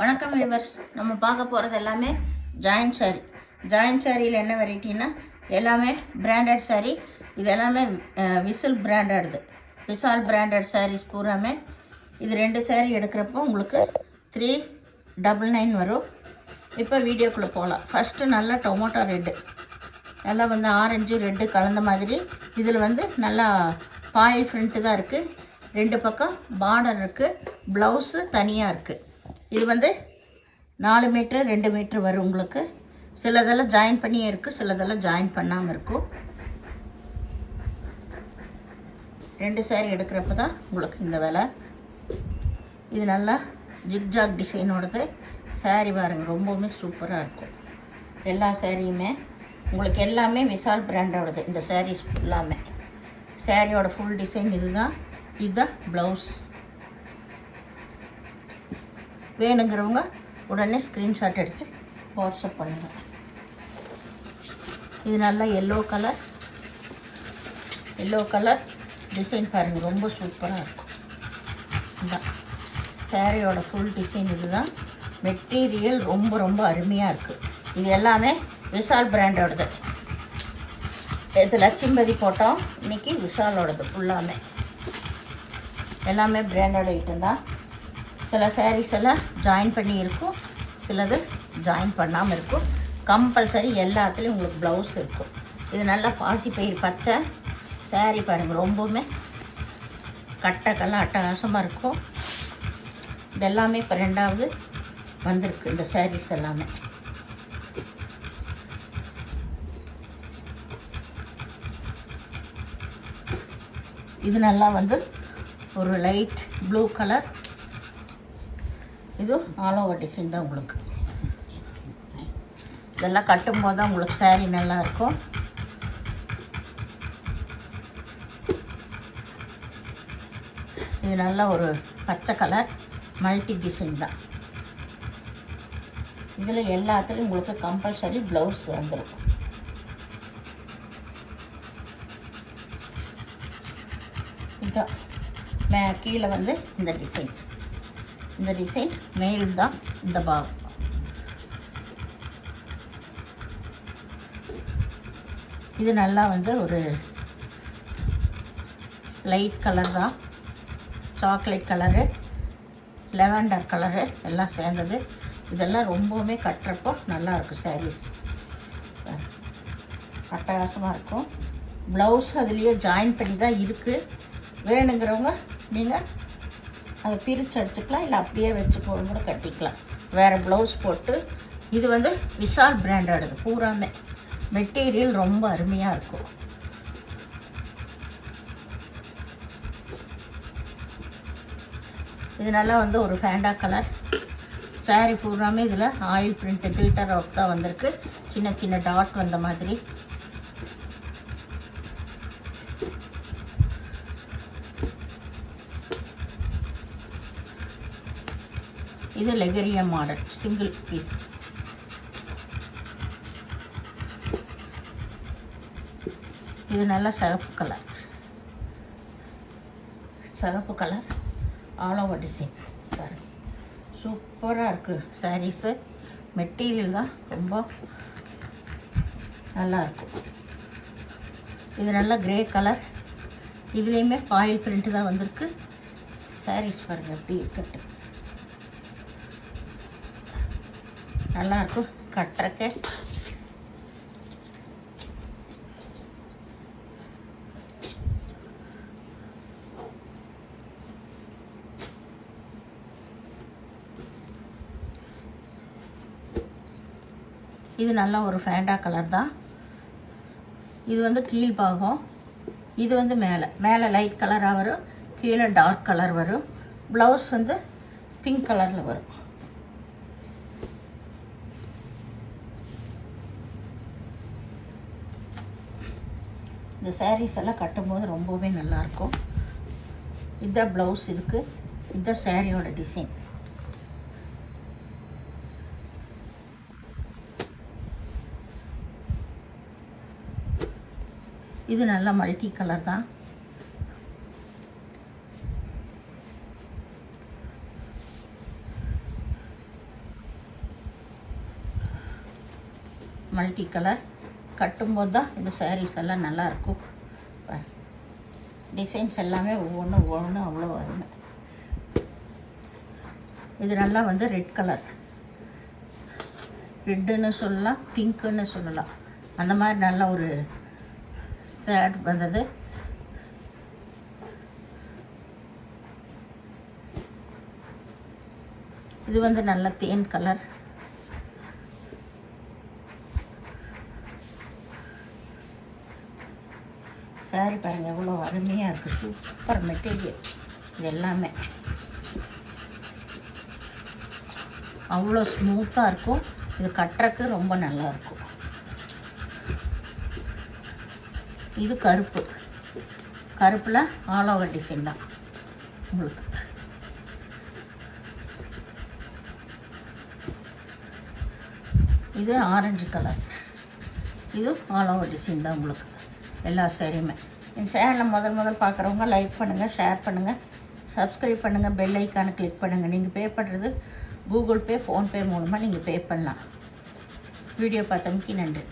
வணக்கம் வியூவர்ஸ். நம்ம பார்க்க போகிறது எல்லாமே ஜாயின்ட் சாரீ. ஜாயின்ட் சாரியில் என்ன வெரைட்டின்னா எல்லாமே பிராண்டட் சாரீ. இது எல்லாமே விசில் பிராண்டடுது, விசால் பிராண்டட் சாரீஸ் பூராமே. இது 2 சாரீ எடுக்கிறப்போ உங்களுக்கு 399 வரும். இப்போ வீடியோக்குள்ளே போகலாம். ஃபஸ்ட்டு நல்லா டொமேட்டோ ரெட்டு, நல்லா வந்து ஆரஞ்சு ரெட்டு கலந்த மாதிரி. இதில் வந்து நல்லா பாயில் ஃப்ரிண்ட்டு தான் இருக்குது. 2 பக்கம் பார்டர் இருக்குது. ப்ளவுஸு தனியாக இருக்குது. இது வந்து 4 மீட்ரு 2 மீட்ரு வரும் உங்களுக்கு. சிலதெல்லாம் ஜாயின் பண்ணியே இருக்குது, சிலதெல்லாம் ஜாயின் பண்ணாமல் இருக்கும். 2 சாரீ எடுக்கிறப்ப தான் உங்களுக்கு இந்த விலை. இது நல்லா ஜிக்ஜாக் டிசைனோடது சாரீ பாருங்கள், ரொம்பவுமே சூப்பராக இருக்கும். எல்லா சாரியுமே உங்களுக்கு எல்லாமே விசால் பிராண்டோடது. இந்த சாரீஸ் ஃபுல்லாமே சாரியோட ஃபுல் டிசைன் இதுதான். இதுதான் ப்ளவுஸ். வேணுங்கிறவங்க உடனே ஸ்க்ரீன்ஷாட் எடுத்து வாட்ஸ்அப் பண்ணுங்கள். இது நல்லா எல்லோ கலர் டிசைன் பாருங்கள், ரொம்ப சூப்பராக இருக்கும். இதுதான் சாரியோட ஃபுல் டிசைன். இதுதான் மெட்டீரியல் ரொம்ப அருமையாக இருக்குது. இது எல்லாமே விசால் பிராண்டோடது. இது லட்சும்பதி போட்டோம், இன்றைக்கி விசாலோடது ஃபுல்லாமே. எல்லாமே பிராண்டட் ஐட்டம் தான். சில சாரீஸ் எல்லாம் ஜாயின் பண்ணி இருக்கும், சிலது ஜாயின் பண்ணாமல் இருக்கும். கம்பல்சரி எல்லாத்துலேயும் உங்களுக்கு ப்ளவுஸ் இருக்கும். இது நல்லா பாசிப்பயிர் பச்சை சாரீ பாருங்கள், ரொம்பவுமே கட்டக்கெல்லாம் அட்டகாசமாக இருக்கும். இதெல்லாமே இப்போ 2வது வந்திருக்கு இந்த சாரீஸ் எல்லாமே. இது நல்லா வந்து ஒரு லைட் ப்ளூ கலர். இது ஆல் ஓவர் டிசைன் தான் உங்களுக்கு. இதெல்லாம் கட்டும்போது தான் உங்களுக்கு சாரீ நல்லா இருக்கும். இது நல்லா ஒரு பச்சை கலர் மல்டி டிசைன் தான். இதில் எல்லாத்துலேயும் உங்களுக்கு கம்பல்சரி ப்ளவுஸ் வந்துடும். இதுதான் கீழே வந்து இந்த டிசைன். இந்த டிசைன் மேல் தான் இந்த பாகம். இது நல்லா வந்து ஒரு லைட் கலர் தான், சாக்லேட் கலரு, லெவண்டர் கலரு எல்லாம் சேர்ந்தது. இதெல்லாம் ரொம்பவுமே கட்டுறப்போ நல்லாயிருக்கும். சாரீஸ் அட்டகாசமாக இருக்கும். ப்ளவுஸ் அதுலேயே ஜாயின் பண்ணி தான் இருக்குது. வேணுங்கிறவங்க நீங்கள் அதை பிரித்து அடிச்சுக்கலாம், இல்லை அப்படியே வச்சு கூட கட்டிக்கலாம், வேறு ப்ளவுஸ் போட்டு. இது வந்து விஷால் பிராண்டோடது பூராமே. மெட்டீரியல் ரொம்ப அருமையாக இருக்கும். இது நல்லா வந்து ஒரு ஃபேண்டா கலர் சாரீ பூராமே. இதில் ஆயில் பிரிண்ட்டு கில்டர் ஒர்க் தான் வந்திருக்கு, சின்ன டாட் வந்த மாதிரி. இது லெகரியா மாடல் சிங்கிள் பீஸ். இது நல்லா சிகப்பு கலர் ஆல் ஓவர் டிசைன் பாருங்க, சூப்பராக இருக்குது சாரீஸு. மெட்டீரியல் தான் ரொம்ப நல்லாயிருக்கும். இது நல்லா கிரே கலர். இதுலேயுமே பாயில் பிரிண்ட்டு தான் வந்திருக்கு. சாரீஸ் பாருங்கள் எப்படி இருக்கட்டு, நல்லாயிருக்கும் கட்டுறக்கு. இது நல்லா ஒரு ஃபேண்டா கலர் தான். இது வந்து கீழ்பாகம், இது வந்து மேலே லைட் கலராக வரும், கீழே டார்க் கலர் வரும். ப்ளவுஸ் வந்து பிங்க் கலரில் வரும். இந்த சாரீஸ் எல்லாம் கட்டும்போது ரொம்பவே நல்லாயிருக்கும். இதுதான் ப்ளவுஸ். இதுதான் சாரியோட டிசைன். இது நல்லா மல்டி கலர் தான். Multi colour. கட்டும்போது தான் இந்த சாரீஸ் எல்லாம் நல்லாயிருக்கும். டிசைன்ஸ் எல்லாமே ஒவ்வொன்றும் அவ்வளோ வருங்க. இது நல்லா வந்து ரெட் கலர், ரெட்டுன்னு சொல்லலாம், பிங்க்குன்னு சொல்லலாம். அந்த மாதிரி நல்ல ஒரு ஷேட் வந்தது. இது வந்து நல்ல தேன் கலர். சாரி பாருங்கள் எவ்வளோ அருமையாக இருக்குது. Super material. இது எல்லாமே அவ்வளோ ஸ்மூத்தாக இருக்கும். இது கட்டுறக்கு ரொம்ப நல்லாயிருக்கும். இது கருப்பு, கருப்பில் ஆல் ஓவர் டிசைன் தான் உங்களுக்கு. இது ஆரஞ்சு கலர், இது ஆல் ஓவர் டிசைன் தான் உங்களுக்கு எல்லா சாரியுமே. இந்த சேனலில் முதல் பார்க்குறவங்க லைக் பண்ணுங்கள், ஷேர் பண்ணுங்கள், சப்ஸ்கிரைப் பண்ணுங்கள், பெல் ஐக்கானை கிளிக் பண்ணுங்கள். நீங்கள் பே பண்ணுறது கூகுள் பே, ஃபோன்பே மூலமாக நீங்கள் பே பண்ணலாம். வீடியோ பார்த்தமைக்கு நன்றி.